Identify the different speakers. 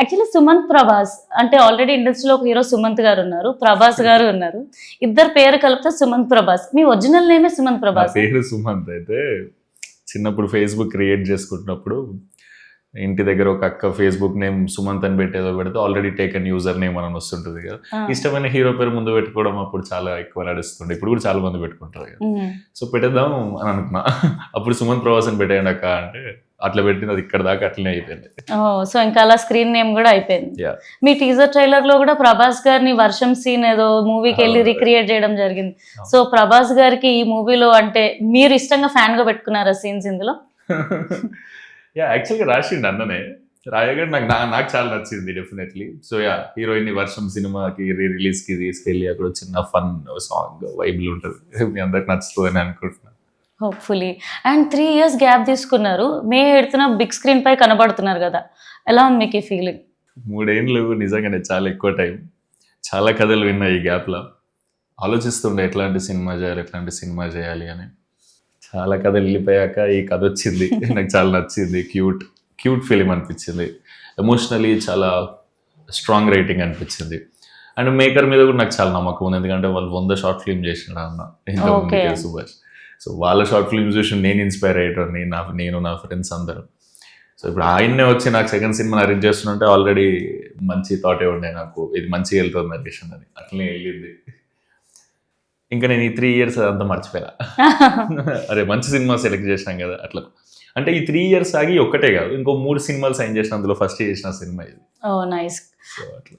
Speaker 1: Actually Sumanth Prabhas అంటే already ఇండస్ట్రీలో ఒక హీరో సుమంత్ గారు ఉన్నారు, ప్రభాస్ గారు ఉన్నారు. ఇద్దరు పేరు కలిపితే సుమంత్ ప్రభాస్. మీ ఒరిజినల్ నేమే సుమంత్
Speaker 2: నా
Speaker 1: ప్రభాస్.
Speaker 2: పేరు సుమంత్. అయితే చిన్నప్పుడు ఫేస్బుక్ క్రియేట్ చేసుకుంటున్నప్పుడు ఇంటి దగ్గర ఒక అక్క ఫేస్బుక్ నేమ్ సుమంత్ అని పెట్టేదో పెడితే ఆల్రెడీ టేకన్ యూజర్ నేమ్ అని వస్తుంటుంది కదా. ఇష్టమైన హీరో పేరు ముందు పెట్టుకోవడం అప్పుడు చాలా ఎక్కువ నడుస్తుండే, ఇప్పుడు కూడా చాలా మంది పెట్టుకుంటారు కదా. సో పెట్టేద్దాం అని అనుకున్నా. అప్పుడు సుమంత్ ప్రభాస్ అని పెట్టేయండి అక్క అంటే అట్లా పెట్టింది, అది ఇక్కడ దాకా అట్లనే అయిపోయింది.
Speaker 1: సో ఇంకా అలా స్క్రీన్ నేమ్ కూడా అయిపోయింది.
Speaker 2: Yeah.
Speaker 1: మీ టీజర్ ట్రైలర్ లో కూడా ప్రభాస్ గారిని వర్షం సీన్ ఏదో మూవీకి వెళ్ళి రిక్రియేట్ చేయడం జరిగింది. సో ప్రభాస్ గారికి ఈ మూవీలో అంటే మీరు ఇష్టంగా ఫ్యాన్ గా పెట్టుకున్నారా సీన్స్ ఇందులో?
Speaker 2: యాక్చువల్గా రాసిండు అన్ననే, రాయగానే నాకు చాలా నచ్చింది డెఫినెట్లీ. సో హీరోయిన్ వర్షం సినిమాకి రిలీజ్ కి తీసుకెళ్ళి అక్కడ చిన్న ఫన్ సాంగ్ వైబుల్ ఉంటుంది, మీ అందరికి నచ్చుతుందని అనుకుంటున్నాను.
Speaker 1: హోప్ఫుల్లీ. అండ్ 3 years గ్యాప్ తీసుకున్నారు, మే 8th బిగ్ స్క్రీన్ పై కనబడుతున్నారు కదా, ఎలా ఉంది మీకు ఈ ఫీలింగ్?
Speaker 2: 3 ఏళ్ళు నిజంగానే చాలా ఎక్కువ టైం. చాలా కథలు విన్నా ఈ గ్యాప్లో. ఆలోచిస్తుండే ఎట్లాంటి సినిమా చేయాలి అని. చాలా కథలు వెళ్ళిపోయాక ఈ కథ వచ్చింది. నాకు చాలా నచ్చింది. క్యూట్ ఫిలిం అనిపించింది. ఎమోషనలీ చాలా స్ట్రాంగ్ రైటింగ్ అనిపించింది. అండ్ మేకర్ మీద కూడా నాకు చాలా నమ్మకం ఉంది, ఎందుకంటే వాళ్ళు 100 షార్ట్ ఫిల్మ్ చేసినాడు అన్న ఇంతకుముందు సుభాష్. సో వాళ్ళ షార్ట్ ఫిల్మ్ చూసి నేను ఇన్స్పైర్ అయ్యేటోని, నేను నా ఫ్రెండ్స్ అందరూ. సో ఇప్పుడు ఆయన్నే వచ్చి నాకు సెకండ్ సినిమా అరేంజ్ చేస్తుంటే ఆల్రెడీ మంచి థాటే ఉండే నాకు, ఇది మంచిగా వెళ్తుంది నరేషన్ అని. అట్లనే వెళ్ళింది. ఇంకా నేను ఈ 3 years అదంతా మర్చిపోయినా. అరే మంచి సినిమా సెలెక్ట్ చేసినాం కదా అట్లా. అంటే ఈ 3 years ఆగి ఒక్కటే కాదు, ఇంకో 3 సినిమాలు సైన్ చేసిన, అందులో ఫస్ట్ చేసిన సినిమా ఇది.
Speaker 1: ఓ నైస్.
Speaker 2: సో అట్లా